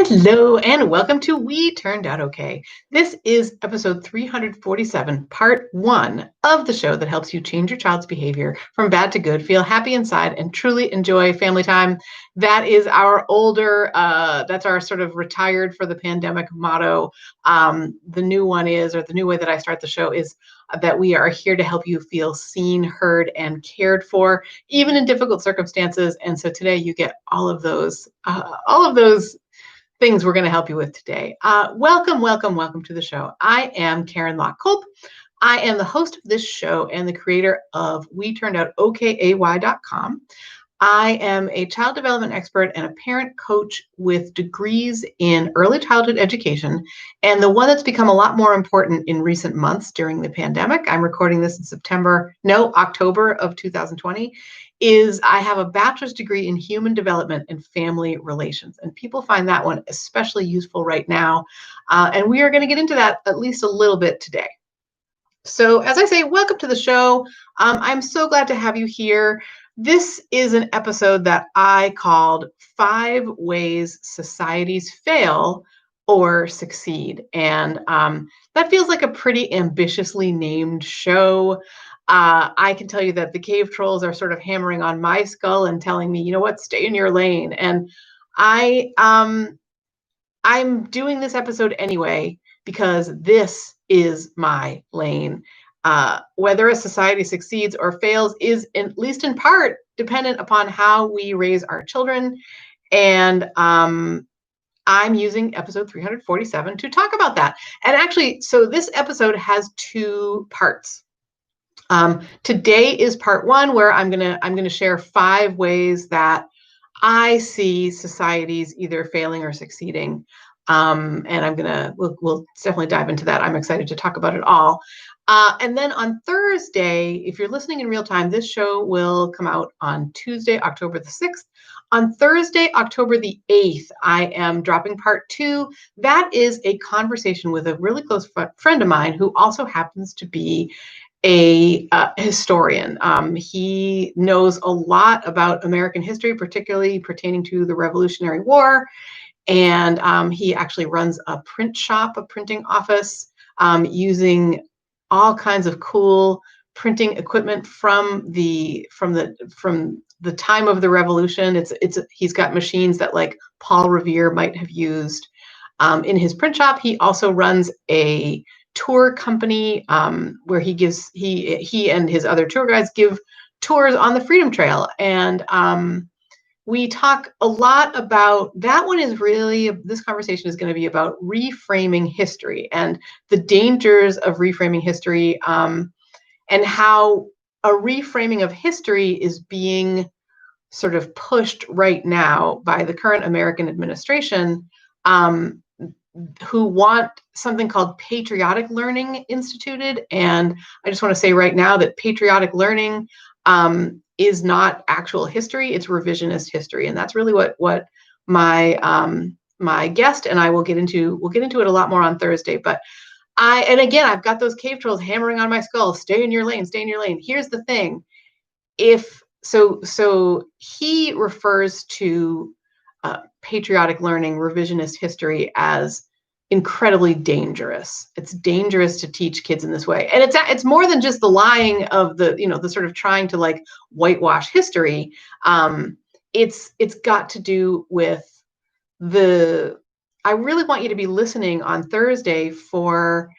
Hello and welcome to We Turned Out Okay. This is episode 347, part one of the show that helps you change your child's behavior from bad to good, feel happy inside, and truly enjoy family time. That is our that's our sort of retired for the pandemic motto. The new one is, or the new way that I start the show is that we are here to help you feel seen, heard, and cared for, even in difficult circumstances. And so today you get all of those things we're going to help you with today. Welcome to the show. I am Karen Locke-Culp. I am the host of this show and the creator of WeTurnedOutOKAY.com. I am a child development expert and a parent coach with degrees in early childhood education, and the one that's become a lot more important in recent months during the pandemic. I'm recording this in October of 2020. Is I have a bachelor's degree in human development and family relations. And people find that one especially useful right now. And we are going to get into that at least a little bit today. So as I say, welcome to the show. I'm so glad to have you here. This is an episode that I called 5 Ways Societies Fail or Succeed. And that feels like a pretty ambitiously named show. I can tell you that the cave trolls are sort of hammering on my skull and telling me, you know what, stay in your lane. And I'm doing this episode anyway because this is my lane. Whether a society succeeds or fails is, at least in part, dependent upon how we raise our children. And I'm using episode 347 to talk about that. And actually, so this episode has 2 parts. Today is part 1, where I'm gonna share 5 ways that I see societies either failing or succeeding. And we'll definitely dive into that. I'm excited to talk about it all. And then on Thursday, if you're listening in real time, this show will come out on Tuesday, October the 6th. On Thursday, October the 8th, I am dropping part 2. That is a conversation with a really close friend of mine who also happens to be a historian. He knows a lot about American history, particularly pertaining to the Revolutionary War. And he actually runs a print shop, a printing office, using all kinds of cool printing equipment from the time of the Revolution. He's got machines that like Paul Revere might have used in his print shop. He also runs a tour company where he and his other tour guides give tours on the Freedom Trail. And we talk a lot about that. This conversation is going to be about reframing history and the dangers of reframing history, and how a reframing of history is being sort of pushed right now by the current American administration, who want something called patriotic learning instituted. And I just want to say right now that patriotic learning is not actual history, it's revisionist history. And that's really what my guest and I we'll get into it a lot more on Thursday. But I've got those cave trolls hammering on my skull, stay in your lane, stay in your lane. Here's the thing. So he refers to patriotic learning, revisionist history, as incredibly dangerous. It's dangerous to teach kids in this way. And it's more than just the lying of the sort of trying to like whitewash history. It's got to do with I really want you to be listening on Thursday for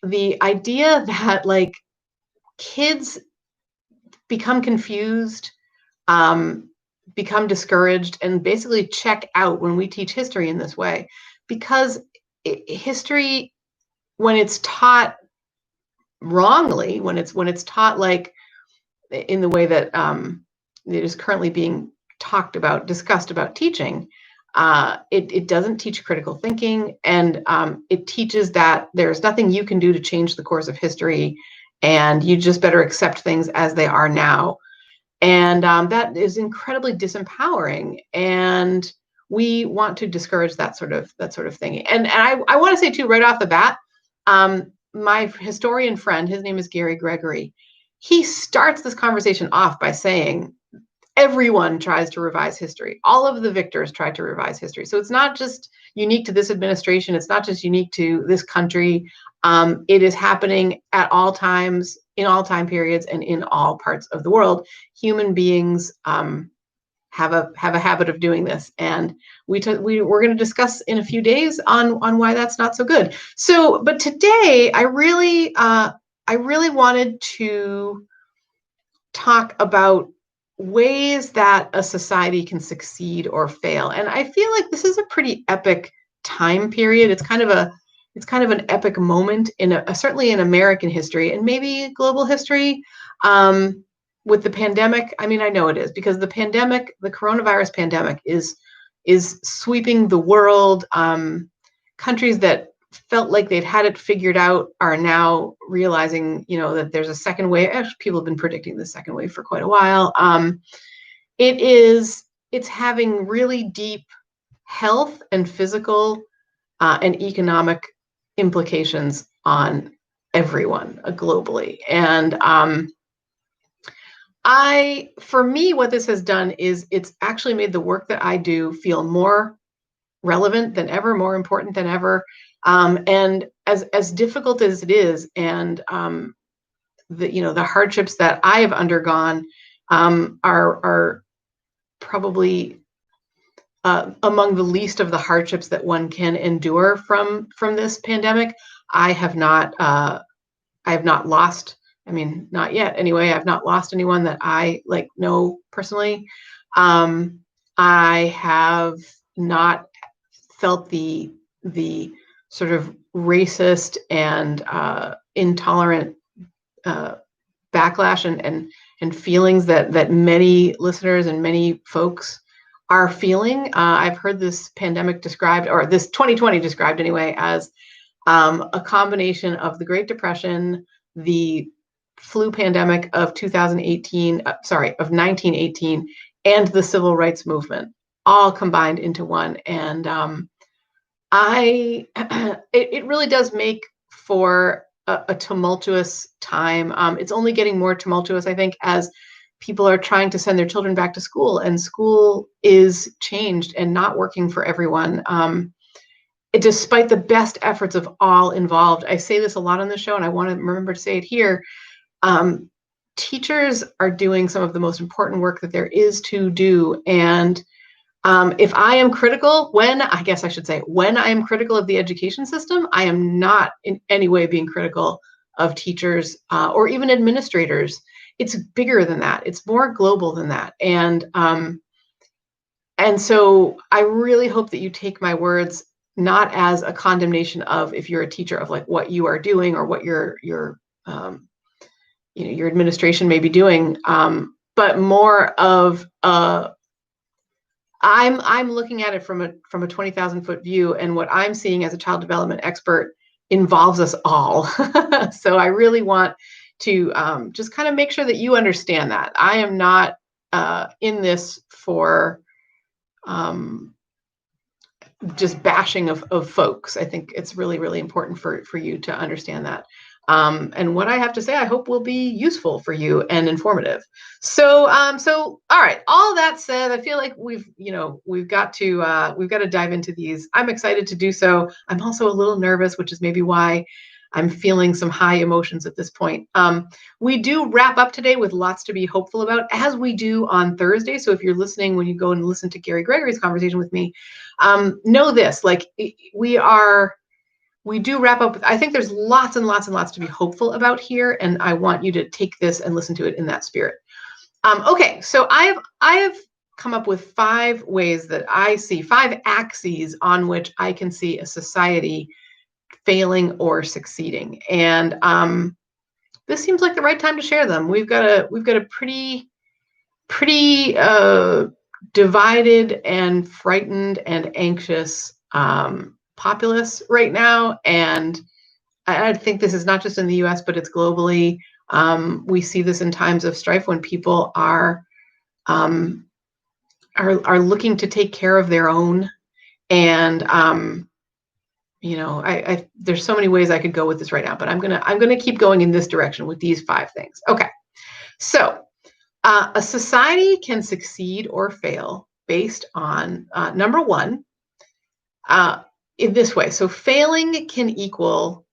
the idea that like kids become confused, become discouraged, and basically check out when we teach history in this way. Because history, when it's taught wrongly, when it's taught like in the way that it is currently being discussed about teaching, it doesn't teach critical thinking, and it teaches that there's nothing you can do to change the course of history, and you just better accept things as they are now. And that is incredibly disempowering, and we want to discourage that sort of thing. And I want to say too, right off the bat, my historian friend, his name is Gary Gregory, he starts this conversation off by saying everyone tries to revise history. All of the victors try to revise history. So it's not just unique to this administration. It's not just unique to this country. It is happening at all times, in all time periods, and in all parts of the world. Human beings have a habit of doing this, and we're going to discuss in a few days on why that's not so good. So, but today I really wanted to talk about ways that a society can succeed or fail, and I feel like this is a pretty epic time period. It's kind of an epic moment in certainly in American history and maybe global history. With the pandemic, I mean, I know it is, because the coronavirus pandemic is sweeping the world. Countries that felt like they'd had it figured out are now realizing, that there's a second wave. Actually, people have been predicting the second wave for quite a while. It's having really deep health and physical and economic implications on everyone globally. And for me, what this has done is it's actually made the work that I do feel more relevant than ever, more important than ever. And as difficult as it is, and the hardships that I have undergone are probably among the least of the hardships that one can endure from this pandemic. I have not lost. I mean, not yet. Anyway, I've not lost anyone that I know personally. I have not felt the sort of racist and intolerant backlash and feelings that many listeners and many folks are feeling. I've heard this pandemic described, or this 2020 described anyway, as a combination of the Great Depression, the flu pandemic of 1918, and the Civil Rights Movement, all combined into one. And it really does make for a tumultuous time. It's only getting more tumultuous, I think, as people are trying to send their children back to school, and school is changed and not working for everyone. Despite the best efforts of all involved. I say this a lot on the show, and I want to remember to say it here. Teachers are doing some of the most important work that there is to do. And if I am critical, when I am critical of the education system, I am not in any way being critical of teachers or even administrators. It's bigger than that. It's more global than that. And so I really hope that you take my words not as a condemnation of, if you're a teacher, of what you are doing or what your administration may be doing, but more of I'm looking at it from a 20,000-foot view, and what I'm seeing as a child development expert involves us all. So I really want to just kind of make sure that you understand that I am not in this for just bashing of folks. I think it's really, really important for you to understand that. And what I have to say, I hope will be useful for you and informative. So all right. All that said, I feel like we've got to dive into these. I'm excited to do so. I'm also a little nervous, which is maybe why I'm feeling some high emotions at this point. We do wrap up today with lots to be hopeful about, as we do on Thursday. So if you're listening, when you go and listen to Gary Gregory's conversation with me, know this: we do wrap up with, I think there's lots and lots and lots to be hopeful about here, and I want you to take this and listen to it in that spirit. Okay, so I have come up with 5 ways that I see, 5 axes on which I can see a society failing or succeeding, and this seems like the right time to share them. We've got a pretty divided and frightened and anxious populace right now, and I think this is not just in the U.S., but it's globally. We see this in times of strife when people are looking to take care of their own, and there's so many ways I could go with this right now, but I'm gonna keep going in this direction with these 5 things. Okay, so A society can succeed or fail based on, number one, in this way. So failing can equal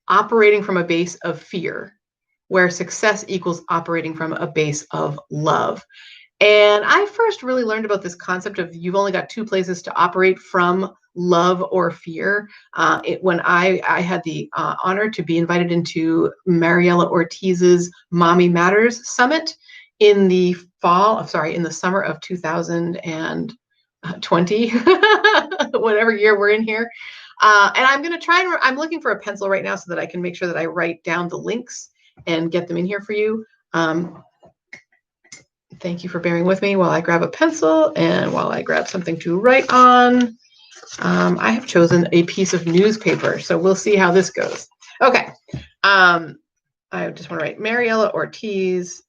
operating from a base of fear, where success equals operating from a base of love. And I first really learned about this concept of you've only got two places to operate from, love or fear, when I had the honor to be invited into Mariela Ortiz's Mommy Matters Summit in the in the summer of 2020, whatever year we're in here. And I'm going to try and I'm looking for a pencil right now so that I can make sure that I write down the links and get them in here for you. Thank you for bearing with me while I grab a pencil and while I grab something to write on. I have chosen a piece of newspaper, so we'll see how this goes. Okay. I just want to write Mariela Ortiz.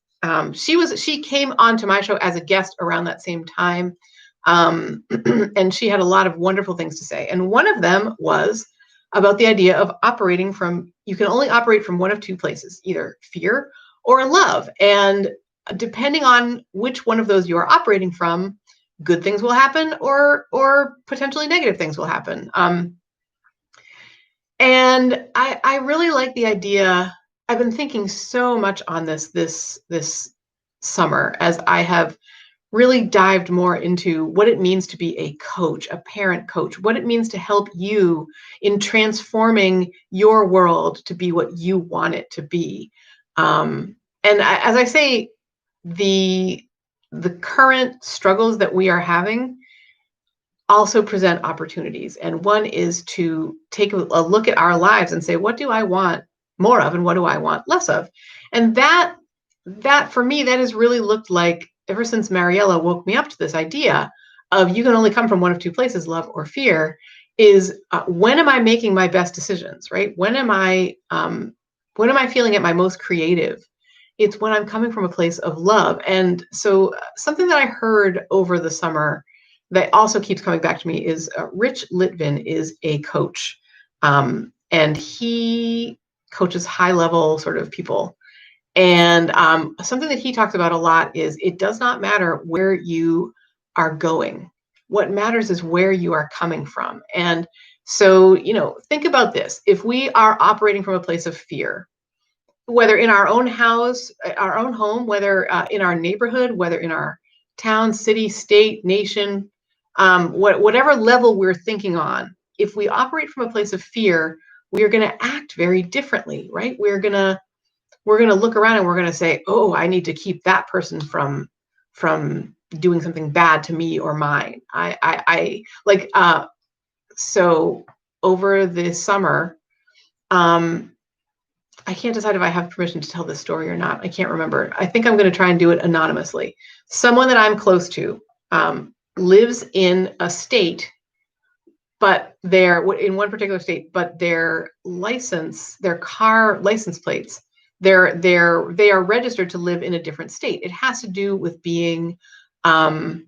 She came onto my show as a guest around that same time. And she had a lot of wonderful things to say. And one of them was about the idea of operating from, you can only operate from one of two places, either fear or love. And depending on which one of those you are operating from, good things will happen or potentially negative things will happen. And I really like the idea. I've been thinking so much on this summer as I have really dived more into what it means to be a coach, a parent coach, what it means to help you in transforming your world to be what you want it to be. And as I say, the current struggles that we are having also present opportunities. And one is to take a look at our lives and say, what do I want more of and what do I want less of? And that for me, that has really looked like, ever since Mariela woke me up to this idea of you can only come from one of two places, love or fear, is when am I making my best decisions, right? When am I feeling at my most creative? It's when I'm coming from a place of love. And so something that I heard over the summer that also keeps coming back to me is Rich Litvin is a coach. And he coaches high level sort of people. And something that he talks about a lot is it does not matter where you are going. What matters is where you are coming from. And so, think about this. If we are operating from a place of fear, whether in our own house, our own home, whether in our neighborhood, whether in our town, city, state, nation, whatever level we're thinking on, if we operate from a place of fear, we are going to act very differently, right? We're going to look around and we're going to say, oh, I need to keep that person from doing something bad to me or mine. So over this summer, I can't decide if I have permission to tell this story or not. I can't remember. I think I'm going to try and do it anonymously. Someone that I'm close to lives in a state, but in one particular state, but their car license plates, they are registered to live in a different state. It has to do with being able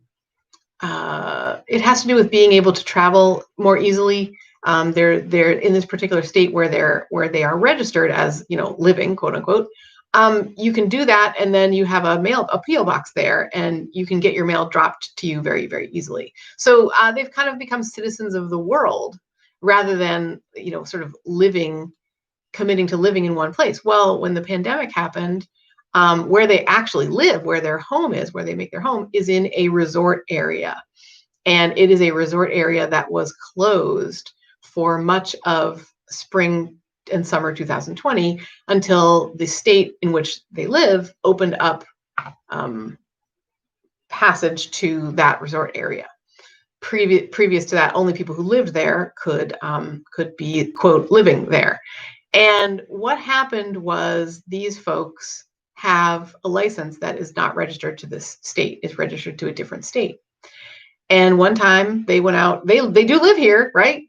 to travel more easily. They're in this particular state where they are registered as, living, quote unquote. You can do that, and then you have a PO box there, and you can get your mail dropped to you very, very easily. So they've kind of become citizens of the world rather than, sort of committing to living in one place. Well, when the pandemic happened, where they actually live, where their home is, where they make their home, is in a resort area. And it is a resort area that was closed for much of spring and summer 2020 until the state in which they live opened up passage to that resort area. Previous to that, only people who lived there could be, quote, living there. And what happened was these folks have a license that is not registered to this state. It's registered to a different state. And one time they went out, they do live here, right?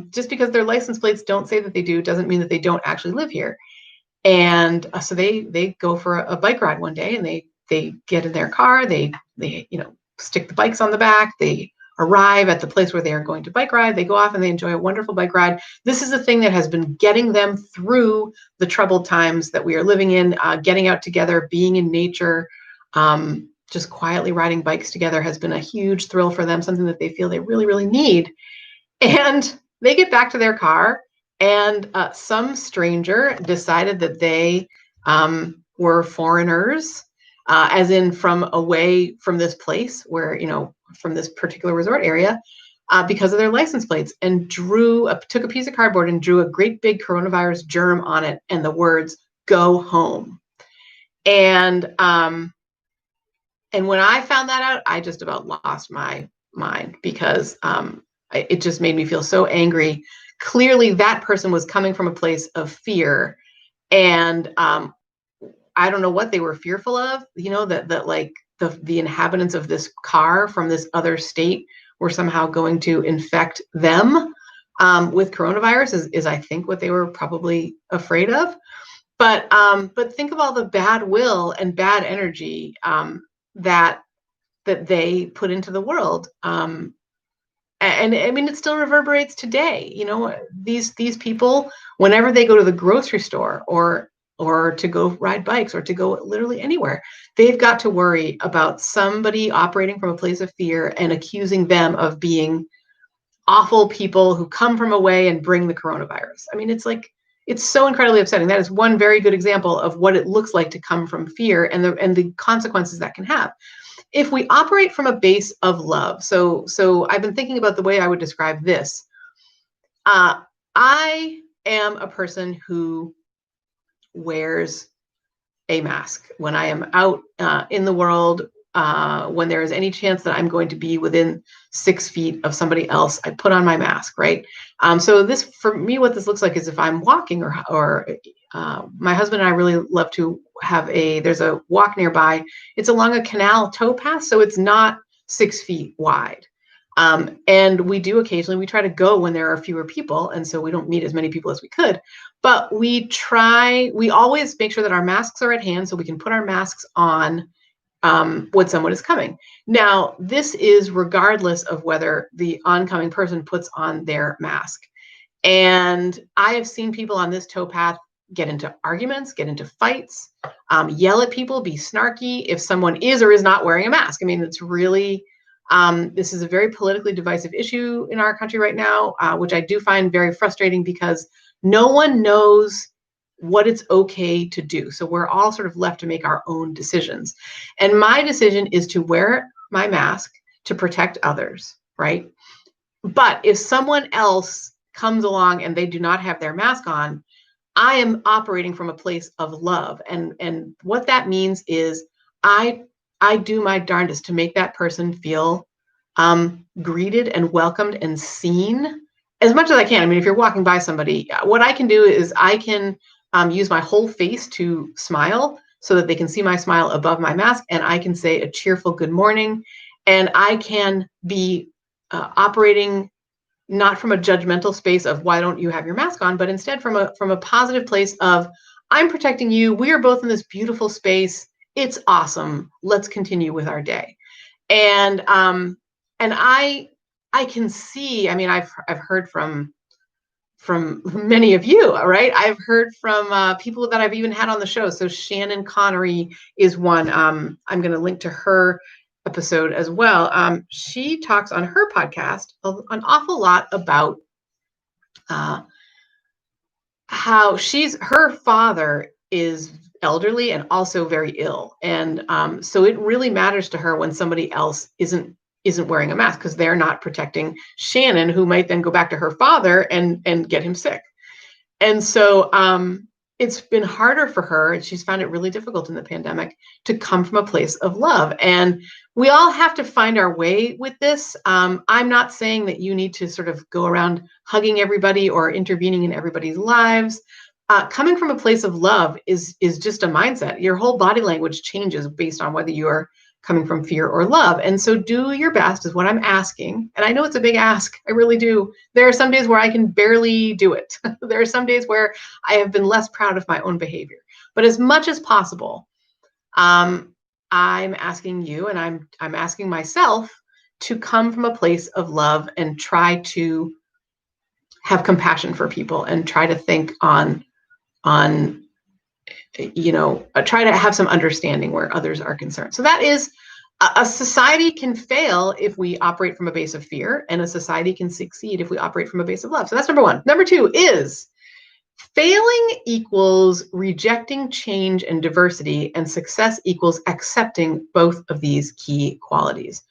Just because their license plates don't say that they do doesn't mean that they don't actually live here. And so they go for a bike ride one day, and they get in their car, they stick the bikes on the back, they arrive at the place where they are going to bike ride, they go off and they enjoy a wonderful bike ride. This is the thing that has been getting them through the troubled times that we are living in, getting out together, being in nature. just quietly riding bikes together has been a huge thrill for them, something that they feel they really, really need. And they get back to their car, and some stranger decided that they were foreigners, as in from away from this place where, from this particular resort area, because of their license plates, and took a piece of cardboard and drew a great big coronavirus germ on it and the words "Go home." And when I found that out, I just about lost my mind, because it just made me feel so angry. Clearly, that person was coming from a place of fear, and I don't know what they were fearful of. That like the inhabitants of this car from this other state were somehow going to infect them with coronavirus is I think what they were probably afraid of. But think of all the bad will and bad energy that they put into the world. And I mean, it still reverberates today. These people, whenever they go to the grocery store or to go ride bikes or to go literally anywhere, they've got to worry about somebody operating from a place of fear and accusing them of being awful people who come from away and bring the coronavirus. I mean, it's so incredibly upsetting. That is one very good example of what it looks like to come from fear and the consequences that can have. If we operate from a base of love, so I've been thinking about the way I would describe this. I am a person who wears a mask when I am out in the world. When there is any chance that I'm going to be within 6 feet of somebody else, I put on my mask, right? So this, for me, what this looks like is if I'm walking or my husband and I really love to there's a walk nearby. It's along a canal towpath, so it's not 6 feet wide. And we try to go when there are fewer people, and so we don't meet as many people as we could. But we always make sure that our masks are at hand so we can put our masks on when someone is coming. Now, this is regardless of whether the oncoming person puts on their mask. And I have seen people on this towpath get into arguments, get into fights, yell at people, be snarky if someone is or is not wearing a mask. I mean, it's really, this is a very politically divisive issue in our country right now, which I do find very frustrating because no one knows what it's okay to do. So we're all sort of left to make our own decisions. And my decision is to wear my mask to protect others, right? But if someone else comes along and they do not have their mask on, I am operating from a place of love. And what that means is I do my darndest to make that person feel greeted and welcomed and seen as much as I can. I mean, if you're walking by somebody, what I can do is I can use my whole face to smile so that they can see my smile above my mask, and I can say a cheerful good morning, and I can be operating not from a judgmental space of why don't you have your mask on, but instead from a positive place of I'm protecting you. We are both in this beautiful space. It's awesome. Let's continue with our day. And I can see. I mean, I've heard from many of you, right? I've heard from people that I've even had on the show. So Shannon Connery is one. I'm going to link to her episode as well. She talks on her podcast an awful lot about how her father is elderly and also very ill. And so it really matters to her when somebody else isn't wearing a mask because they're not protecting Shannon, who might then go back to her father and get him sick. And so it's been harder for her, and she's found it really difficult in the pandemic to come from a place of love. And we all have to find our way with this. I'm not saying that you need to sort of go around hugging everybody or intervening in everybody's lives. Coming from a place of love is just a mindset. Your whole body language changes based on whether you're coming from fear or love. And so do your best is what I'm asking. And I know it's a big ask. I really do. There are some days where I can barely do it. There are some days where I have been less proud of my own behavior. But as much as possible, I'm asking you and I'm asking myself to come from a place of love and try to have compassion for people and try to think on try to have some understanding where others are concerned. So that is, a society can fail if we operate from a base of fear, and a society can succeed if we operate from a base of love. So that's number one. Number two is failing equals rejecting change and diversity, and success equals accepting both of these key qualities.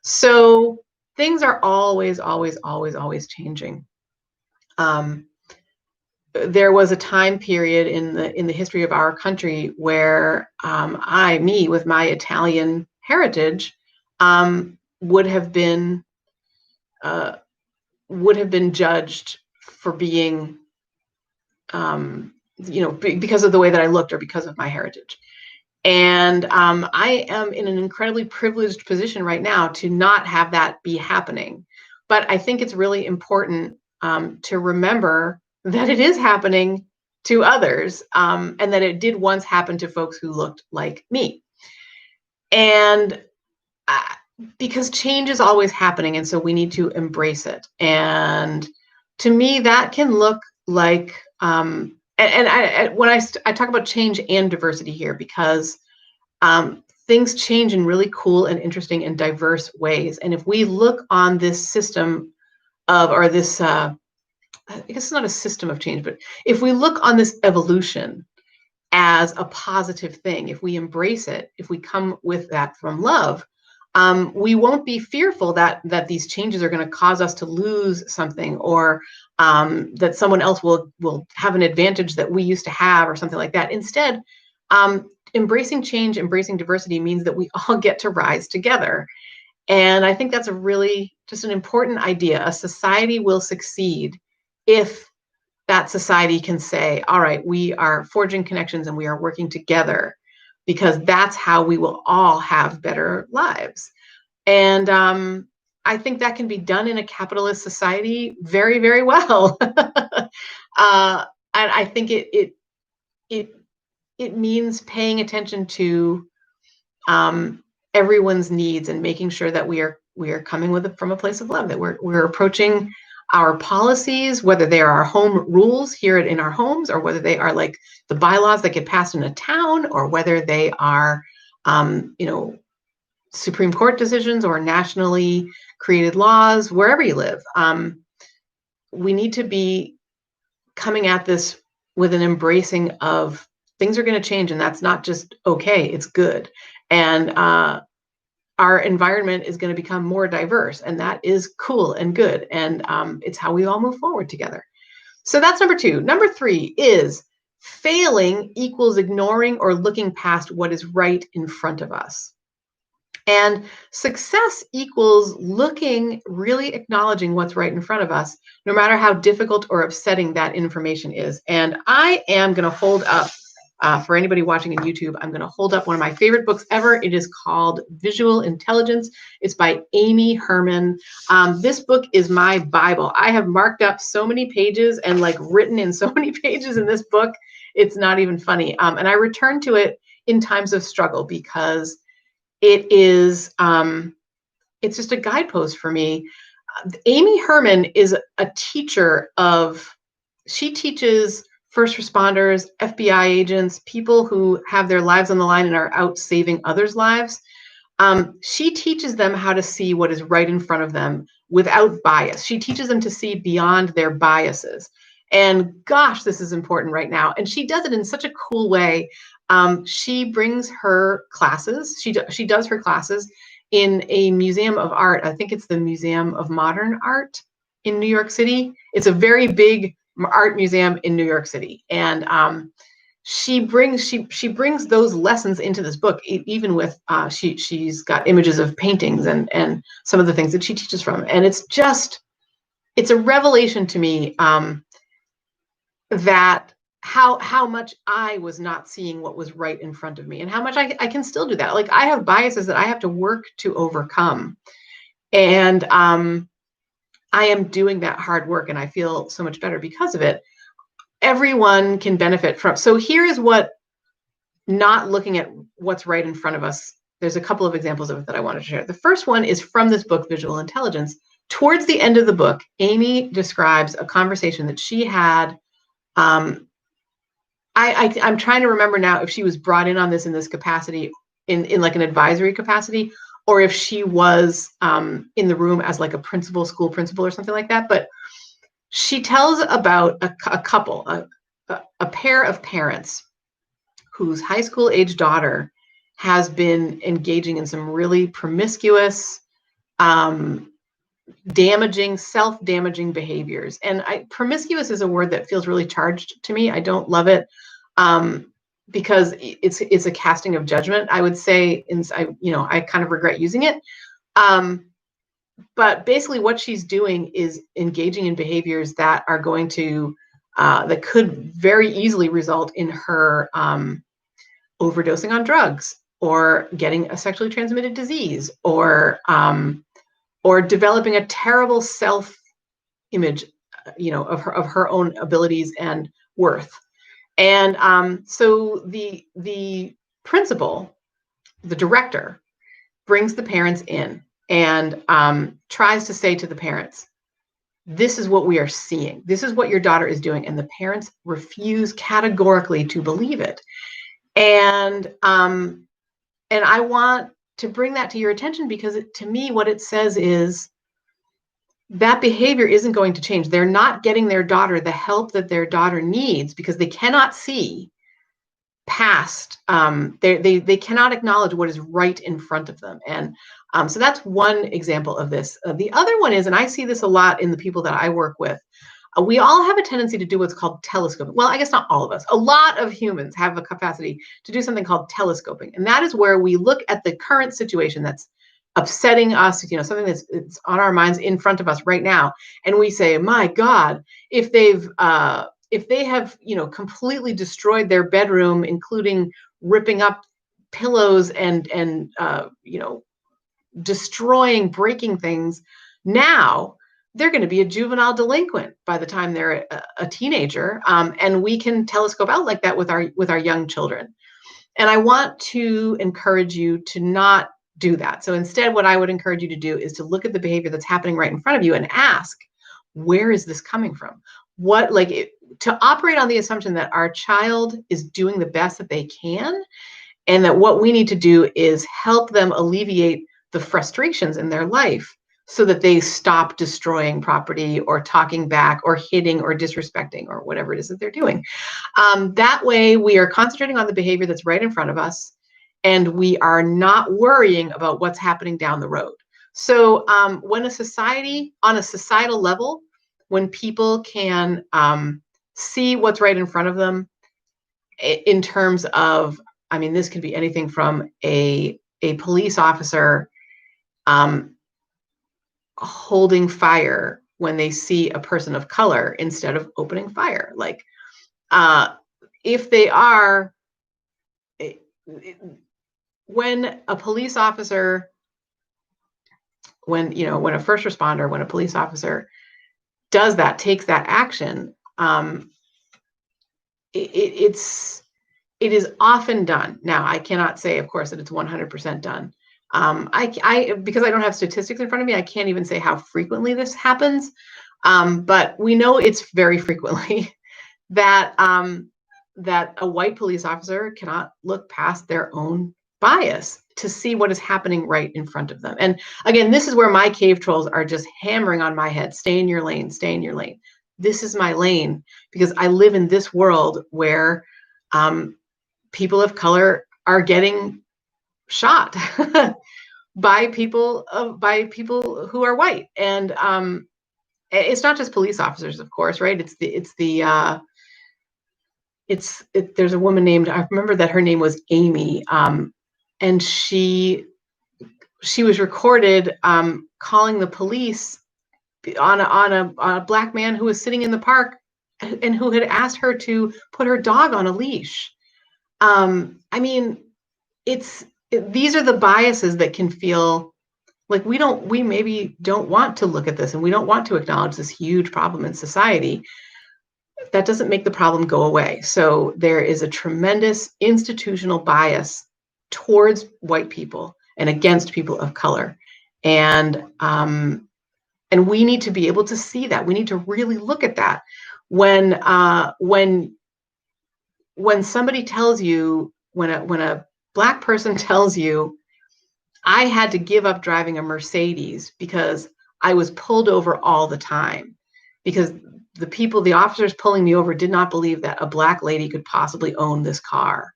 So things are always, always, always, always changing. There was a time period in the history of our country where me, with my Italian heritage, would have been judged for being, because of the way that I looked or because of my heritage. And I am in an incredibly privileged position right now to not have that be happening. But I think it's really important to remember that it is happening to others, and that it did once happen to folks who looked like me. And because change is always happening, and so we need to embrace it. And to me, that can look like, when I talk about change and diversity here, because things change in really cool and interesting and diverse ways. And if we look on this system I guess it's not a system of change, but if we look on this evolution as a positive thing, if we embrace it, if we come with that from love, we won't be fearful that these changes are going to cause us to lose something, or that someone else will have an advantage that we used to have, or something like that. Instead, embracing change, embracing diversity means that we all get to rise together. And I think that's a really just an important idea. A society will succeed if that society can say, all right, we are forging connections and we are working together, because that's how we will all have better lives. And I think that can be done in a capitalist society very, very well. And I think it means paying attention to everyone's needs, and making sure that we are coming from a place of love, that we're approaching our policies, whether they are our home rules here in our homes, or whether they are like the bylaws that get passed in a town, or whether they are, Supreme Court decisions or nationally created laws, wherever you live. We need to be coming at this with an embracing of things are going to change, and that's not just okay, it's good. And our environment is going to become more diverse, and that is cool and good. And it's how we all move forward together. So that's number two. Number three is failing equals ignoring or looking past what is right in front of us. And success equals really acknowledging what's right in front of us, no matter how difficult or upsetting that information is. And I am going to hold up, for anybody watching on YouTube, I'm going to hold up one of my favorite books ever. It is called Visual Intelligence. It's by Amy Herman. This book is my Bible. I have marked up so many pages and written in so many pages in this book. It's not even funny. And I return to it in times of struggle, because it is, it's just a guidepost for me. Amy Herman is a teacher she teaches first responders, FBI agents, people who have their lives on the line and are out saving others' lives. She teaches them how to see what is right in front of them without bias. She teaches them to see beyond their biases. And gosh, this is important right now. And she does it in such a cool way. She brings her classes. She does her classes in a museum of art. I think it's the Museum of Modern Art in New York City. It's a very big art museum in New York City. And she brings those lessons into this book, even with she's got images of paintings and some of the things that she teaches from. And it's a revelation to me that how much I was not seeing what was right in front of me, and how much I can still do that. I have biases that I have to work to overcome. And I am doing that hard work, and I feel so much better because of it. Everyone can benefit from. So here is what not looking at what's right in front of us. There's a couple of examples of it that I wanted to share. The first one is from this book, Visual Intelligence. Towards the end of the book, Amy describes a conversation that she had I'm trying to remember now if she was brought in on this in this capacity, in like an advisory capacity, or if she was in the room as like a principal, school principal or something like that. But she tells about a couple, a pair of parents whose high school age daughter has been engaging in some really promiscuous, damaging, self-damaging behaviors. And promiscuous is a word that feels really charged to me. I don't love it because it's a casting of judgment. I would say, I kind of regret using it. But basically what she's doing is engaging in behaviors that are going to, that could very easily result in her overdosing on drugs, or getting a sexually transmitted disease, or developing a terrible self-image, of her own abilities and worth. And so the principal, the director, brings the parents in and tries to say to the parents, this is what we are seeing. This is what your daughter is doing. And the parents refuse categorically to believe it. And I want to bring that to your attention because to me, what it says is that behavior isn't going to change. They're not getting their daughter the help that their daughter needs because they cannot see past, they cannot acknowledge what is right in front of them. And so that's one example of this. The other one is, and I see this a lot in the people that I work with, we all have a tendency to do what's called telescoping. Well, I guess not all of us. A lot of humans have a capacity to do something called telescoping. And that is where we look at the current situation that's upsetting us, something that's on our minds in front of us right now. And we say, my God, if they have, completely destroyed their bedroom, including ripping up pillows and destroying, breaking things, now they're going to be a juvenile delinquent by the time they're a teenager. And we can telescope out like that with our young children. And I want to encourage you to not do that. So instead, what I would encourage you to do is to look at the behavior that's happening right in front of you and ask, where is this coming from? To operate on the assumption that our child is doing the best that they can, and that what we need to do is help them alleviate the frustrations in their life so that they stop destroying property or talking back or hitting or disrespecting or whatever it is that they're doing. That way we are concentrating on the behavior that's right in front of us, and we are not worrying about what's happening down the road. So when a society, on a societal level, when people can see what's right in front of them in terms of, this could be anything from a police officer holding fire when they see a person of color instead of opening fire. Like if they are, when a police officer, when a first responder, when a police officer does that, takes that action, it is often done. Now, I cannot say, of course, that it's 100% done. Because I don't have statistics in front of me, I can't even say how frequently this happens. But we know it's very frequently that a white police officer cannot look past their own bias to see what is happening right in front of them. And again, this is where my cave trolls are just hammering on my head, stay in your lane, stay in your lane. This is my lane because I live in this world where people of color are getting shot by people who are white. And it's not just police officers, of course, right? There's a woman named, I remember that her name was Amy, and she was recorded calling the police on a Black man who was sitting in the park and who had asked her to put her dog on a leash. These are the biases that can feel like we maybe don't want to look at this, and we don't want to acknowledge this huge problem in society. That doesn't make the problem go away. So there is a tremendous institutional bias towards white people and against people of color. And we need to be able to see that. We need to really look at that when when somebody tells you, when a Black person tells you, I had to give up driving a Mercedes because I was pulled over all the time because the officers pulling me over did not believe that a Black lady could possibly own this car.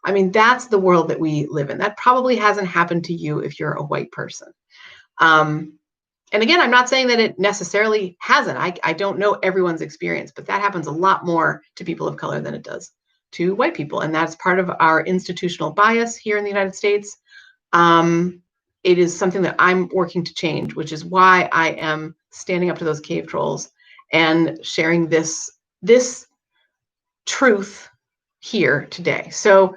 I mean, that's the world that we live in. That probably hasn't happened to you if you're a white person. And again, I'm not saying that it necessarily hasn't. I don't know everyone's experience, but that happens a lot more to people of color than it does to white people. And that's part of our institutional bias here in the United States. It is something that I'm working to change, which is why I am standing up to those cave trolls and sharing this truth here today. So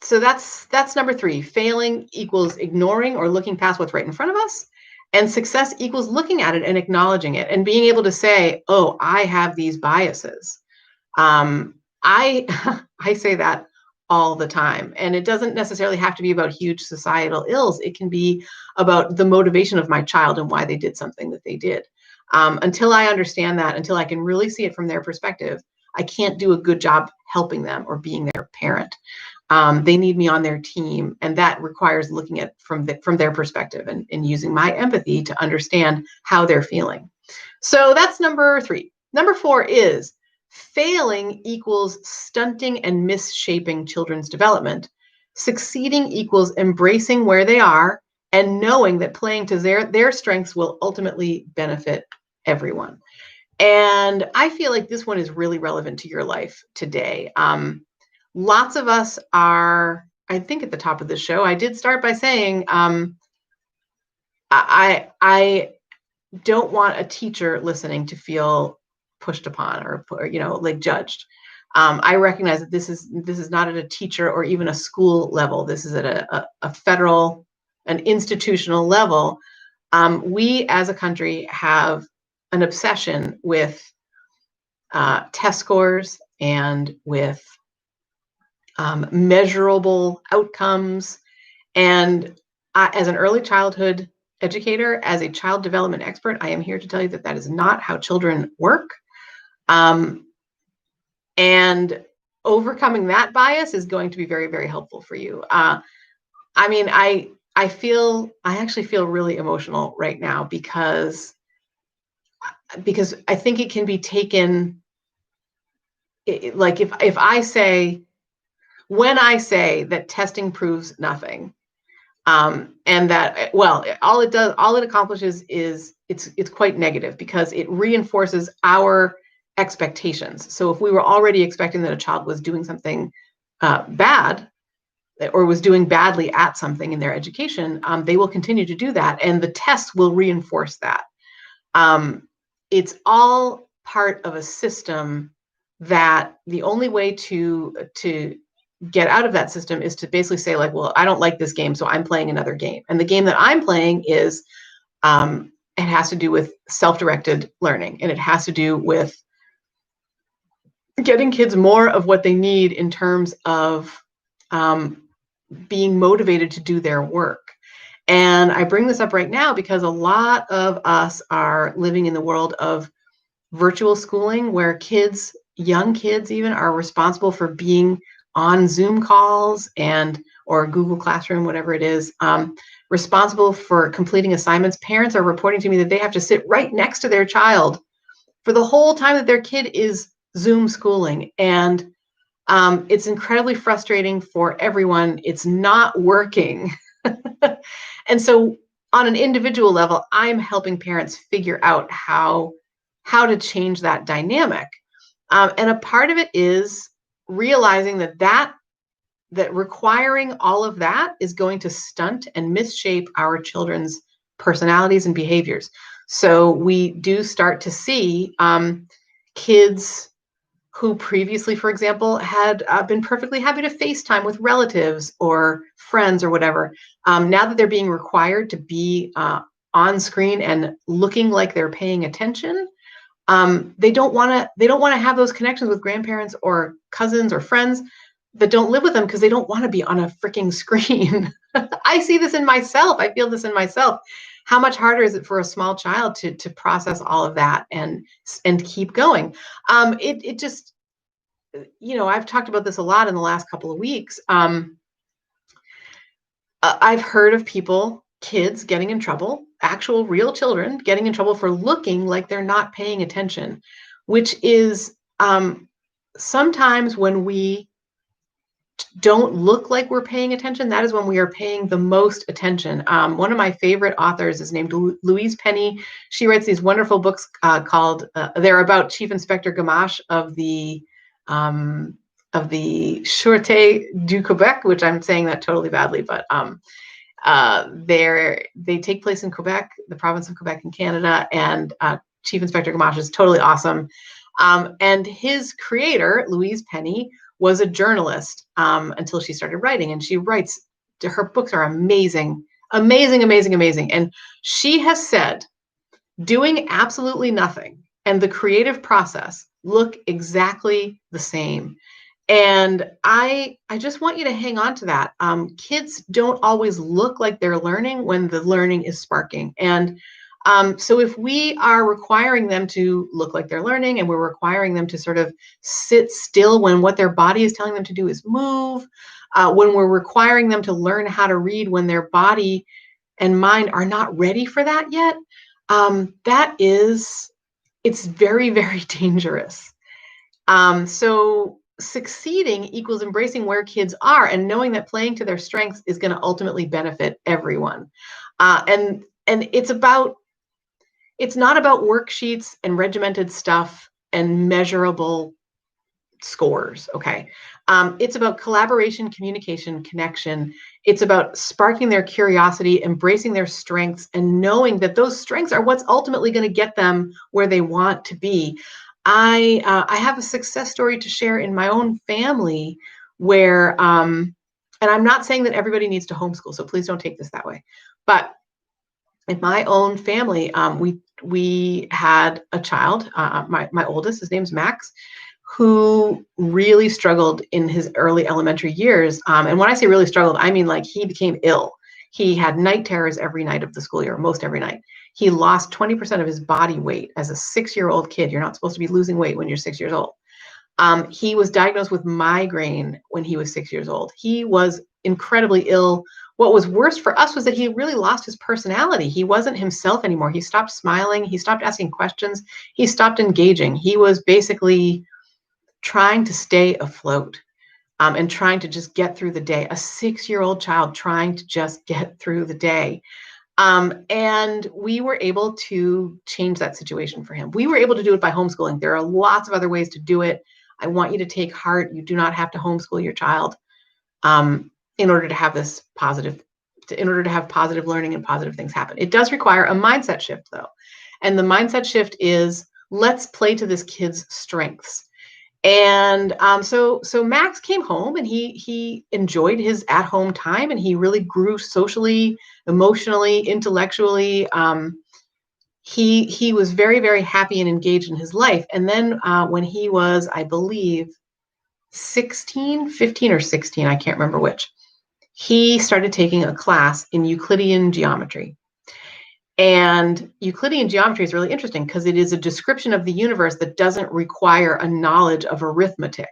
that's number 3. Failing equals ignoring or looking past what's right in front of us. And success equals looking at it and acknowledging it and being able to say, oh, I have these biases. I say that all the time. And it doesn't necessarily have to be about huge societal ills. It can be about the motivation of my child and why they did something that they did. Until I understand that, until I can really see it from their perspective, I can't do a good job helping them or being their parent. They need me on their team, and that requires looking at from their perspective and using my empathy to understand how they're feeling. So that's number 3. Number 4 is failing equals stunting and misshaping children's development. Succeeding equals embracing where they are and knowing that playing to their strengths will ultimately benefit everyone. And I feel like this one is really relevant to your life today. Lots of us are, I think at the top of the show, I did start by saying, I don't want a teacher listening to feel pushed upon or like judged. I recognize that this is not at a teacher or even a school level. This is at a federal, an institutional level. We as a country have an obsession with test scores and with measurable outcomes. And as an early childhood educator, as a child development expert, I am here to tell you that that is not how children work. And overcoming that bias is going to be very, very helpful for you. I actually feel really emotional right now because I think it can be taken like if I say, when I say that testing proves nothing, and that, well, all it accomplishes is it's quite negative because it reinforces our expectations. So if we were already expecting that a child was doing something bad or was doing badly at something in their education, they will continue to do that, and the tests will reinforce that. It's all part of a system that the only way to get out of that system is to basically say, like, well, I don't like this game, so I'm playing another game. And the game that I'm playing is, it has to do with self-directed learning, and it has to do with getting kids more of what they need in terms of being motivated to do their work. And I bring this up right now because a lot of us are living in the world of virtual schooling, where kids, young kids even, are responsible for being on Zoom calls or Google Classroom, whatever it is, responsible for completing assignments. Parents are reporting to me that they have to sit right next to their child for the whole time that their kid is Zoom schooling. And it's incredibly frustrating for everyone. It's not working. And so on an individual level, I'm helping parents figure out how to change that dynamic. And a part of it is realizing that requiring all of that is going to stunt and misshape our children's personalities and behaviors. So we do start to see kids who previously, for example, had been perfectly happy to FaceTime with relatives or friends or whatever. Now that they're being required to be on screen and looking like they're paying attention, they don't want to have those connections with grandparents or cousins or friends that don't live with them because they don't want to be on a freaking screen. I see this in myself. I feel this in myself. How much harder is it for a small child to process all of that and keep going? I've talked about this a lot in the last couple of weeks. I've heard of kids getting in trouble, actual real children getting in trouble for looking like they're not paying attention, which is sometimes when we don't look like we're paying attention, that is when we are paying the most attention. One of my favorite authors is named Louise Penny. She writes these wonderful books called, they're about Chief Inspector Gamache of the Sûreté du Québec, which I'm saying that totally badly, but they take place in Quebec, the province of Quebec in Canada, and Chief Inspector Gamache is totally awesome. And his creator, Louise Penny, was a journalist until she started writing, and she writes, her books are amazing, amazing, amazing, amazing. And she has said, doing absolutely nothing and the creative process look exactly the same. And I just want you to hang on to that. Kids don't always look like they're learning when the learning is sparking. And so if we are requiring them to look like they're learning, and we're requiring them to sort of sit still when what their body is telling them to do is move, when we're requiring them to learn how to read when their body and mind are not ready for that yet, it's very, very dangerous. So succeeding equals embracing where kids are and knowing that playing to their strengths is going to ultimately benefit everyone. And it's not about worksheets and regimented stuff and measurable scores. Okay. It's about collaboration, communication, connection. It's about sparking their curiosity, embracing their strengths, and knowing that those strengths are what's ultimately going to get them where they want to be. I have a success story to share in my own family where, and I'm not saying that everybody needs to homeschool, so please don't take this that way. But in my own family, we had a child, my oldest, his name's Max, who really struggled in his early elementary years. And when I say really struggled, I mean like he became ill. He had night terrors every night of the school year, most every night. He lost 20% of his body weight as a 6-year-old kid. You're not supposed to be losing weight when you're 6 years old. He was diagnosed with migraine when he was 6 years old. He was incredibly ill. What was worse for us was that he really lost his personality. He wasn't himself anymore. He stopped smiling. He stopped asking questions. He stopped engaging. He was basically trying to stay afloat and trying to just get through the day. A 6-year-old child trying to just get through the day. And we were able to change that situation for him. We were able to do it by homeschooling. There are lots of other ways to do it. I want you to take heart. You do not have to homeschool your child in order to have this in order to have positive learning and positive things happen. It does require a mindset shift, though. And the mindset shift is, let's play to this kid's strengths. And so Max came home and he enjoyed his at-home time, and he really grew socially, emotionally, intellectually. He was very, very happy and engaged in his life. And then when he was, I believe, 15 or 16, I can't remember which, he started taking a class in Euclidean geometry. And Euclidean geometry is really interesting because it is a description of the universe that doesn't require a knowledge of arithmetic.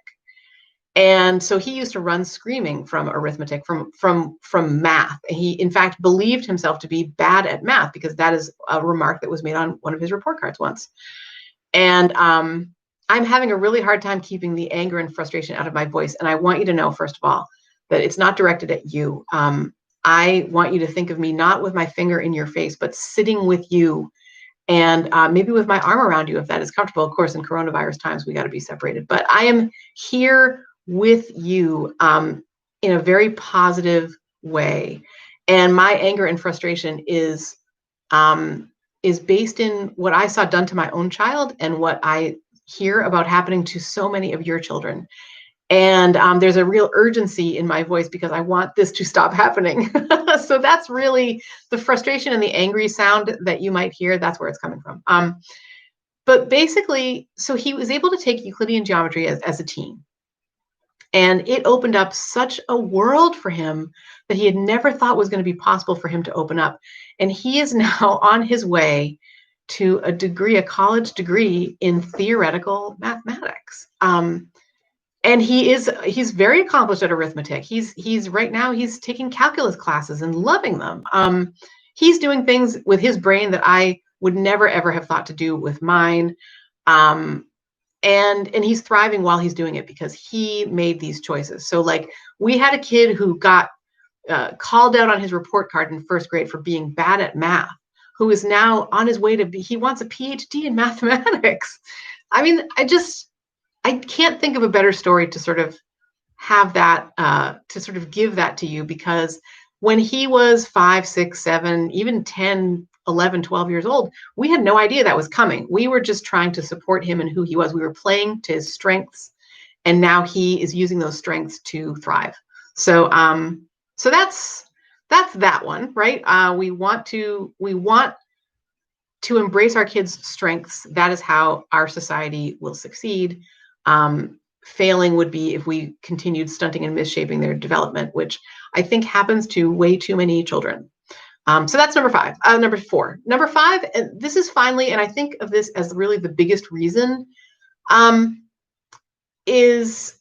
And so he used to run screaming from arithmetic, from math. He, in fact, believed himself to be bad at math because that is a remark that was made on one of his report cards once. And I'm having a really hard time keeping the anger and frustration out of my voice. And I want you to know, first of all, that it's not directed at you. I want you to think of me not with my finger in your face, but sitting with you and maybe with my arm around you, if that is comfortable. Of course, in coronavirus times, we got to be separated. But I am here with you in a very positive way. And my anger and frustration is based in what I saw done to my own child and what I hear about happening to so many of your children. And there's a real urgency in my voice because I want this to stop happening. So that's really the frustration and the angry sound that you might hear. That's where it's coming from. But basically, so he was able to take Euclidean geometry as a teen. And it opened up such a world for him that he had never thought was going to be possible for him to open up. And he is now on his way to a college degree in theoretical mathematics. and he's very accomplished at arithmetic. He's right now he's taking calculus classes and loving them. He's doing things with his brain that I would never ever have thought to do with mine. Um, and he's thriving while he's doing it because he made these choices. So like we had a kid who got called out on his report card in first grade for being bad at math, who is now on his way to he wants a PhD in mathematics. I mean, I can't think of a better story to sort of have that, to sort of give that to you, because when he was 5, 6, 7, even 10, 11, 12 years old, we had no idea that was coming. We were just trying to support him and who he was. We were playing to his strengths, and now he is using those strengths to thrive. So, so that's that one, right? We want to embrace our kids' strengths. That is how our society will succeed. Failing would be if we continued stunting and misshaping their development, which I think happens to way too many children. So that's number 5. Number 4. Number 5, and this is finally, and I think of this as really the biggest reason, is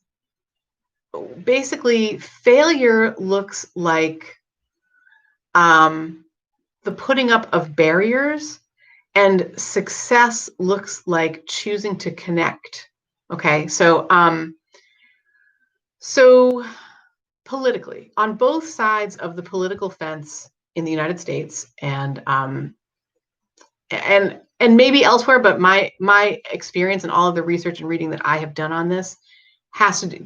basically failure looks like the putting up of barriers, and success looks like choosing to connect. Okay, so so politically, on both sides of the political fence in the United States and maybe elsewhere, but my experience and all of the research and reading that I have done on this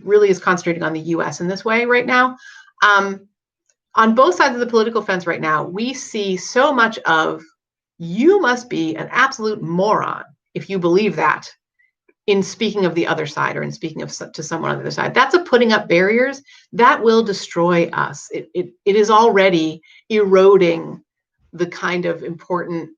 really is concentrating on the U.S. in this way right now. On both sides of the political fence right now, we see so much of, you must be an absolute moron if you believe that, in speaking of the other side or in speaking of to someone on the other side. That's a putting up barriers that will destroy us. It is already eroding the kind of important,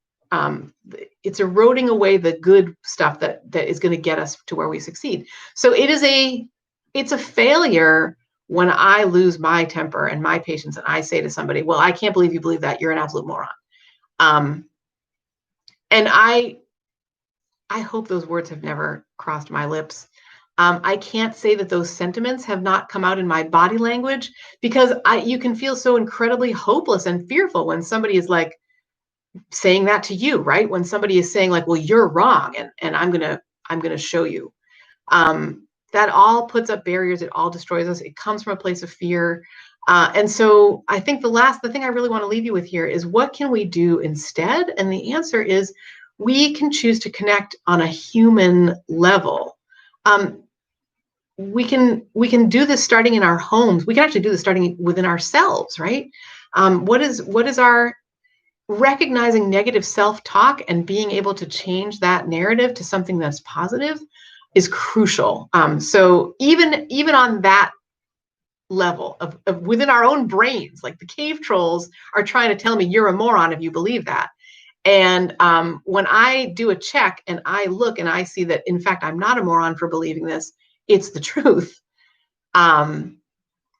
it's eroding away the good stuff that is going to get us to where we succeed. So it's a failure when I lose my temper and my patience and I say to somebody, well, I can't believe you believe that, you're an absolute moron. And I hope those words have never crossed my lips. I can't say that those sentiments have not come out in my body language, because you can feel so incredibly hopeless and fearful when somebody is like saying that to you, right? When somebody is saying like, well, you're wrong, and I'm gonna show you. That all puts up barriers. It all destroys us. It comes from a place of fear. And so I think the thing I really want to leave you with here is, what can we do instead? And the answer is, we can choose to connect on a human level. We can do this starting in our homes. We can actually do this starting within ourselves, right? What is our recognizing negative self-talk and being able to change that narrative to something that's positive is crucial. So even on that level of within our own brains, like the cave trolls are trying to tell me you're a moron if you believe that. And when I do a check and I look and I see that, in fact, I'm not a moron for believing this, it's the truth. And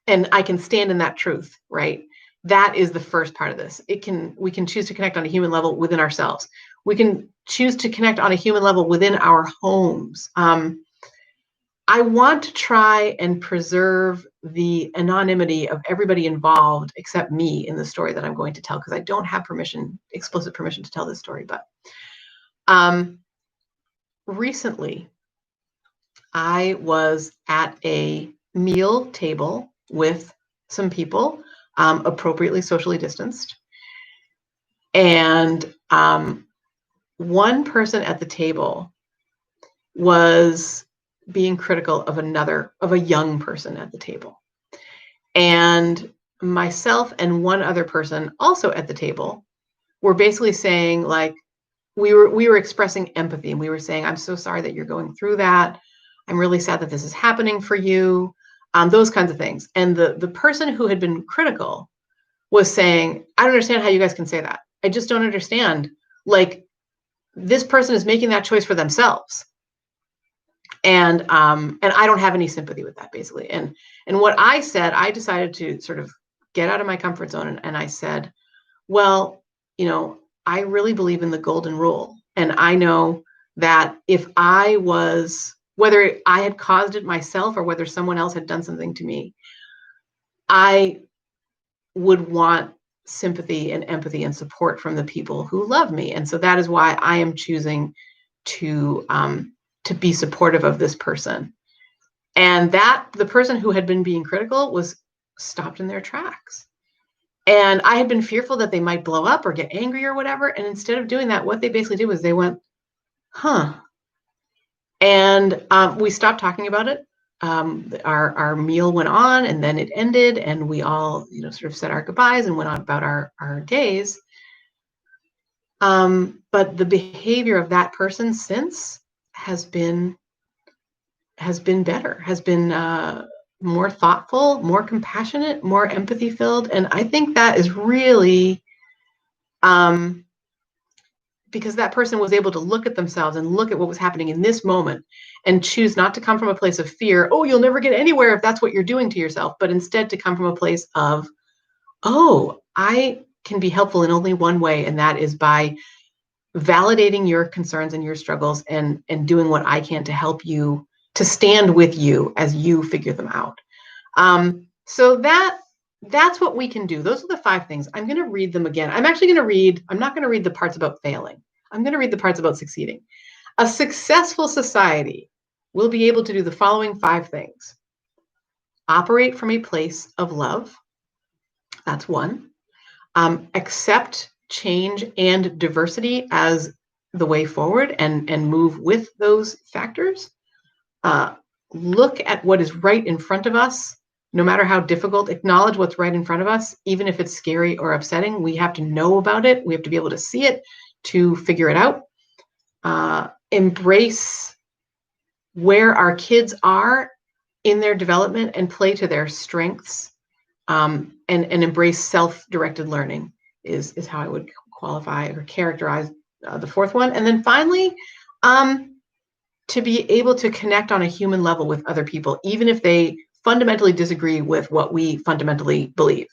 I can stand in that truth, right? That is the first part of this. We can choose to connect on a human level within ourselves. We can choose to connect on a human level within our homes. I want to try and preserve the anonymity of everybody involved except me in the story that I'm going to tell, because I don't have explicit permission to tell this story. But recently, I was at a meal table with some people, appropriately socially distanced. And one person at the table was being critical of a young person at the table. And myself and one other person also at the table were basically saying, like, we were expressing empathy, and we were saying, I'm so sorry that you're going through that. I'm really sad that this is happening for you. Those kinds of things. And the person who had been critical was saying, I don't understand how you guys can say that. I just don't understand. Like, this person is making that choice for themselves. And I don't have any sympathy with that, basically. And what I said, I decided to sort of get out of my comfort zone. And I said, well, I really believe in the golden rule. And I know that if I was whether I had caused it myself or whether someone else had done something to me, I would want sympathy and empathy and support from the people who love me. And so that is why I am choosing to be supportive of this person. And that the person who had been being critical was stopped in their tracks. And I had been fearful that they might blow up or get angry or whatever. And instead of doing that, what they basically did was they went, huh. And we stopped talking about it. Our meal went on, and then it ended, and we all, sort of said our goodbyes and went on about our days. But the behavior of that person since has been better, has been more thoughtful, more compassionate, more empathy filled. And I think that is really because that person was able to look at themselves and look at what was happening in this moment and choose not to come from a place of fear. Oh, you'll never get anywhere if that's what you're doing to yourself, but instead to come from a place of, oh, I can be helpful in only one way, and that is by validating your concerns and your struggles and doing what I can to help you, to stand with you as you figure them out. So that's what we can do. Those are the 5 things. I'm going to read them again. I'm not going to read the parts about failing. I'm going to read the parts about succeeding. A successful society will be able to do the following 5 things. Operate from a place of love. That's 1. Accept change and diversity as the way forward and move with those factors. Look at what is right in front of us, no matter how difficult. Acknowledge what's right in front of us, even if it's scary or upsetting. We have to know about it. We have to be able to see it to figure it out. Embrace where our kids are in their development and play to their strengths, and embrace self-directed learning is how I would qualify or characterize the 4th one. And then finally, to be able to connect on a human level with other people, even if they fundamentally disagree with what we fundamentally believe.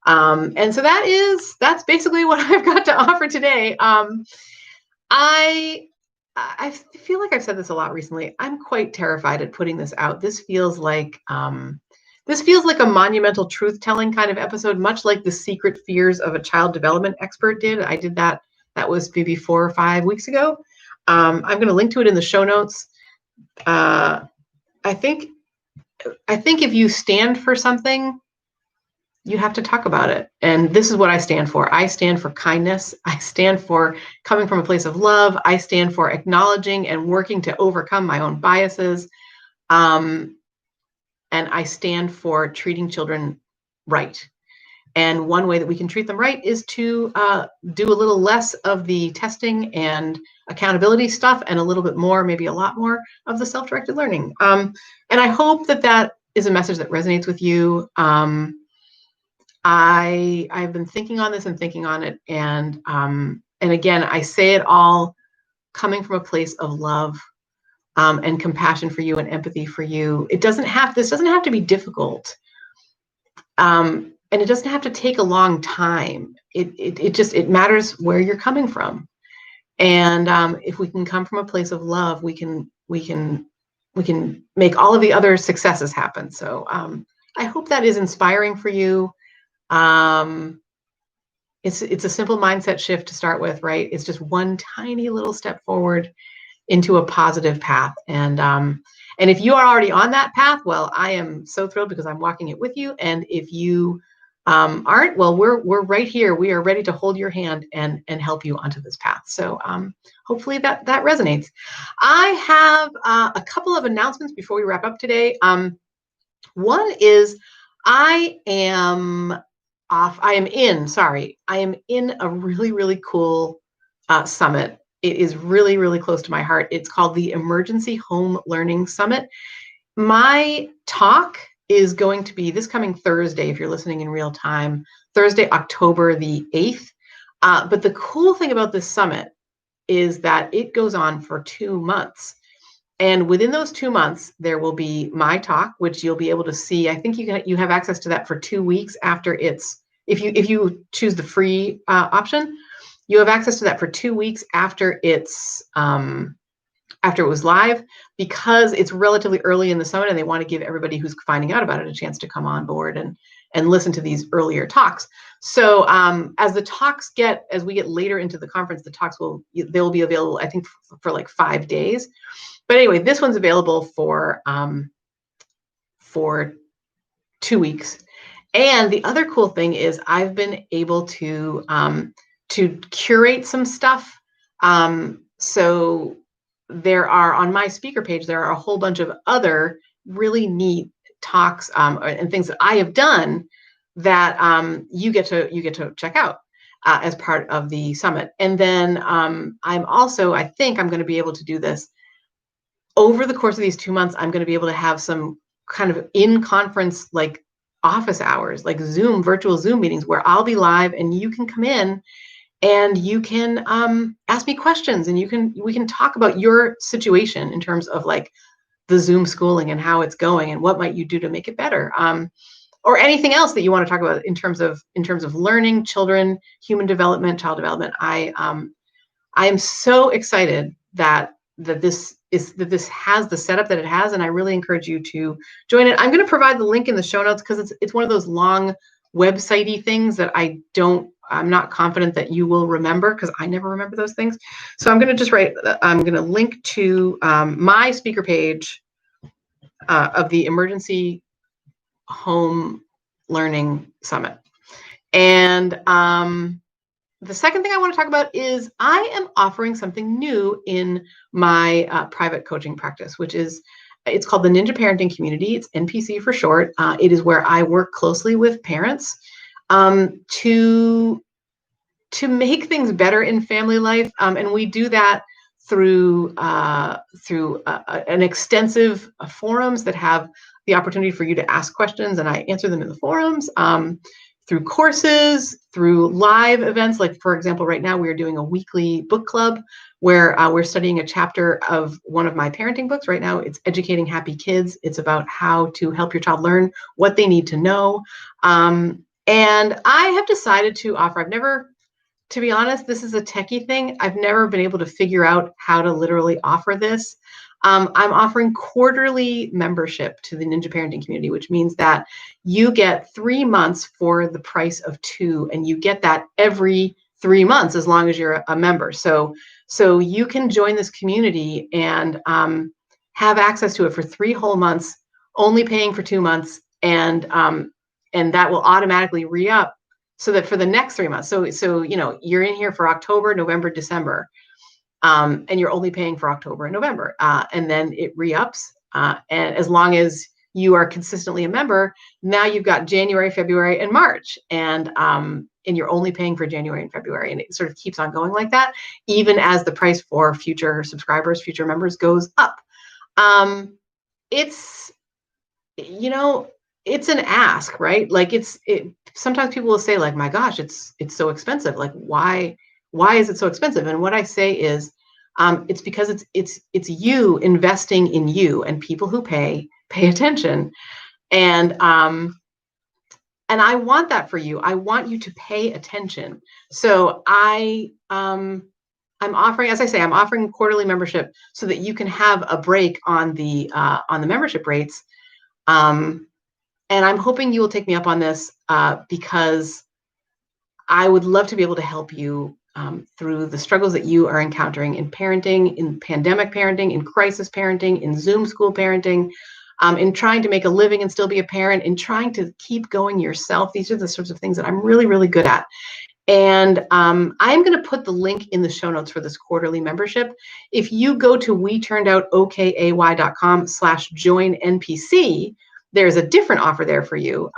And so that's basically what I've got to offer today. I feel like I've said this a lot recently. I'm quite terrified at putting this out. This feels like a monumental truth-telling kind of episode, much like the secret fears of a child development expert did. I did that. That was maybe 4 or 5 weeks ago. I'm going to link to it in the show notes. I think if you stand for something, you have to talk about it. And this is what I stand for. I stand for kindness. I stand for coming from a place of love. I stand for acknowledging and working to overcome my own biases. And I stand for treating children right. And one way that we can treat them right is to do a little less of the testing and accountability stuff and a little bit more, maybe a lot more, of the self-directed learning. And I hope that is a message that resonates with you. I've been thinking on this and thinking on it. And again, I say it all coming from a place of love and compassion for you and empathy for you. This doesn't have to be difficult. And it doesn't have to take a long time. It matters where you're coming from. And if we can come from a place of love, we can make all of the other successes happen. So I hope that is inspiring for you. It's a simple mindset shift to start with, right? It's just one tiny little step forward into a positive path. And if you are already on that path, well, I am so thrilled because I'm walking it with you. And if you aren't, well, we're right here. We are ready to hold your hand and help you onto this path. So hopefully that resonates. I have a couple of announcements before we wrap up today. One is I am in a really, really cool summit. It is really, really close to my heart. It's called the Emergency Home Learning Summit. My talk is going to be this coming Thursday, if you're listening in real time, Thursday, October the 8th. But the cool thing about this summit is that it goes on for 2 months. And within those 2 months, there will be my talk, which you'll be able to see. I think you have access to that for 2 weeks after if you choose the free option, you have access to that for 2 weeks after it's after it was live, because it's relatively early in the summit and they want to give everybody who's finding out about it a chance to come on board and listen to these earlier talks. So as we get later into the conference, the talks they'll be available, I think, for like 5 days. But anyway, this one's available for 2 weeks. And the other cool thing is I've been able to curate some stuff. So there are, on my speaker page, there are a whole bunch of other really neat talks and things that I have done that you get to check out as part of the summit. And then I think I'm going to be able to do this over the course of these 2 months. I'm going to be able to have some kind of in-conference like office hours, like virtual Zoom meetings, where I'll be live and you can come in and you can ask me questions, and we can talk about your situation in terms of like the Zoom schooling and how it's going and what might you do to make it better, or anything else that you want to talk about in terms of learning, children, human development, child development. I am so excited that this has the setup that it has, and I really encourage you to join it. I'm going to provide the link in the show notes because it's one of those long website-y things that I'm not confident that you will remember, because I never remember those things. So I'm going to link to my speaker page of the Emergency Home Learning Summit. And the second thing I want to talk about is I am offering something new in my private coaching practice, it's called the Ninja Parenting Community. It's NPC for short. It is where I work closely with parents to make things better in family life, and we do that through an extensive forums that have the opportunity for you to ask questions, and I answer them in the forums. Through courses, through live events. Like, for example, right now we are doing a weekly book club where we're studying a chapter of one of my parenting books. Right now, it's Educating Happy Kids. It's about how to help your child learn what they need to know. And I have decided to offer, to be honest, this is a techie thing. I've never been able to figure out how to literally offer this. I'm offering quarterly membership to the Ninja Parenting Community, which means that you get 3 months for the price of 2, and you get that every 3 months as long as you're a member. So you can join this community and have access to it for 3 whole months, only paying for 2 months, and that will automatically re-up so that for the next 3 months. So you're in here for October, November, December. And you're only paying for October and November, and then it re-ups. And as long as you are consistently a member, now you've got January, February, and March, and you're only paying for January and February, and it sort of keeps on going like that, even as the price for future subscribers, future members goes up. It's an ask, right? Like sometimes people will say, like, my gosh, it's so expensive. Like, why is it so expensive? And what I say is, it's because it's you investing in you, and people who pay attention. And I want that for you. I want you to pay attention. So I'm offering, as I say, I'm offering quarterly membership so that you can have a break on the membership rates. And I'm hoping you will take me up on this because I would love to be able to help you through the struggles that you are encountering in parenting, in pandemic parenting, in crisis parenting, in Zoom school parenting, in trying to make a living and still be a parent, in trying to keep going yourself. These are the sorts of things that I'm really, really good at. And I'm going to put the link in the show notes for this quarterly membership. If you go to weturnedoutokay.com/join-NPC, there's a different offer there for you,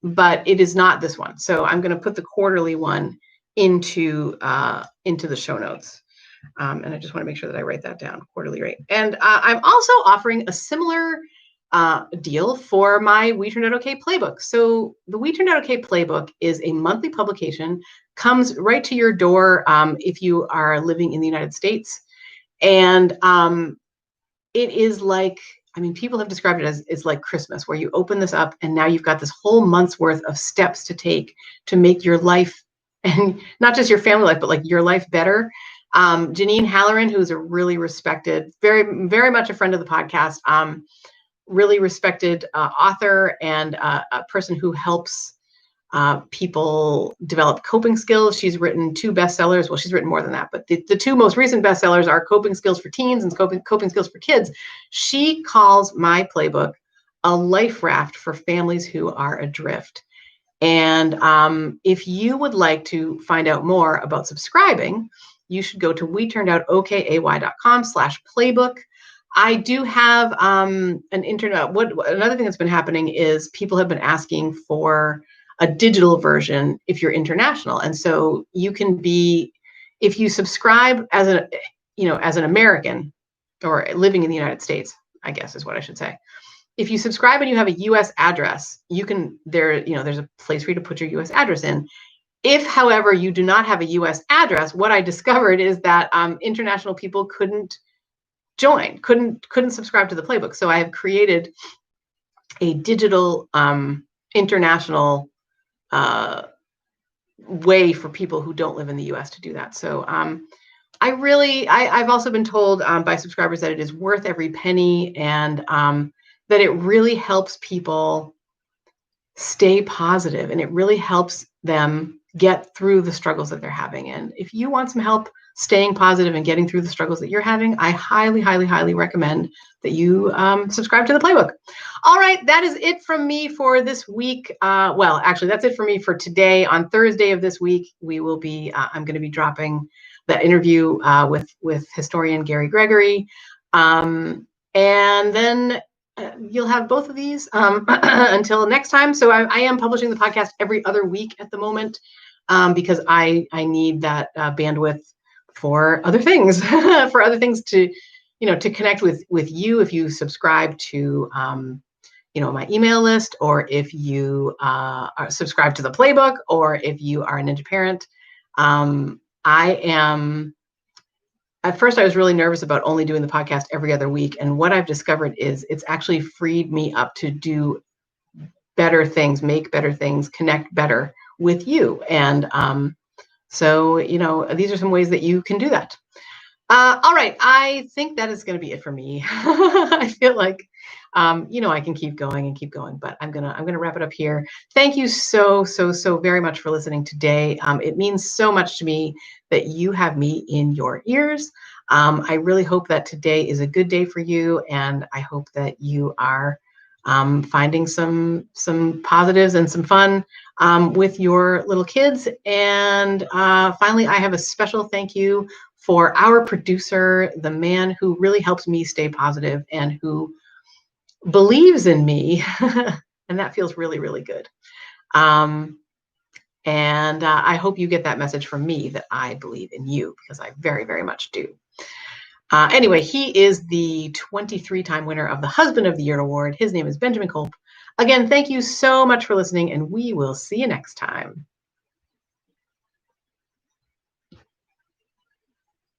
but it is not this one. So I'm going to put the quarterly one into the show notes. And I just want to make sure that I write that down, quarterly rate. And I'm also offering a similar deal for my We Turned Out Okay playbook. So the We Turned Out Okay playbook is a monthly publication, comes right to your door if you are living in the United States. And it is like, people have described it as it's like Christmas, where you open this up and now you've got this whole month's worth of steps to take to make your life, and not just your family life, but like your life better. Janine Halloran, who's a really respected, very, very much a friend of the podcast, really respected author and a person who helps people develop coping skills. She's written 2 bestsellers. Well, she's written more than that, but the 2 most recent bestsellers are Coping Skills for Teens and Coping Skills for Kids. She calls my playbook a life raft for families who are adrift. And if you would like to find out more about subscribing, you should go to WeTurnedOutOKAY.com/playbook. I do have an internet. Another thing that's been happening is people have been asking for a digital version if you're international. And so you can be, if you subscribe as as an American or living in the United States, I guess is what I should say. If you subscribe and you have a US address, there's a place for you to put your US address in. If, however, you do not have a US address, what I discovered is that international people couldn't subscribe to the playbook. So I have created a digital international way for people who don't live in the US to do that. So I've also been told by subscribers that it is worth every penny, and that it really helps people stay positive, and it really helps them get through the struggles that they're having. And if you want some help staying positive and getting through the struggles that you're having, I highly, highly, highly recommend that you subscribe to the playbook. All right, that is it from me for this week. Well, actually, that's it for me for today. On Thursday of this week, I'm going to be dropping that interview with historian Gary Gregory, and then you'll have both of these until next time. So I am publishing the podcast every other week at the moment, because I need that bandwidth for other things, for other things to connect with you. If you subscribe to my email list, or if you are subscribed to the playbook, or if you are a Ninja parent. At first, I was really nervous about only doing the podcast every other week. And what I've discovered is it's actually freed me up to do better things, make better things, connect better with you. And so these are some ways that you can do that. All right. I think that is going to be it for me. I feel like, I can keep going, but I'm going to wrap it up here. Thank you so very much for listening today. It means so much to me that you have me in your ears. I really hope that today is a good day for you, and I hope that you are finding some positives and some fun with your little kids. And finally, I have a special thank you for our producer, the man who really helps me stay positive and who believes in me. And that feels really, really good. And I hope you get that message from me, that I believe in you, because I very, very much do. Anyway, he is the 23-time winner of the Husband of the Year Award. His name is Benjamin Kolp. Again, thank you so much for listening, and we will see you next time.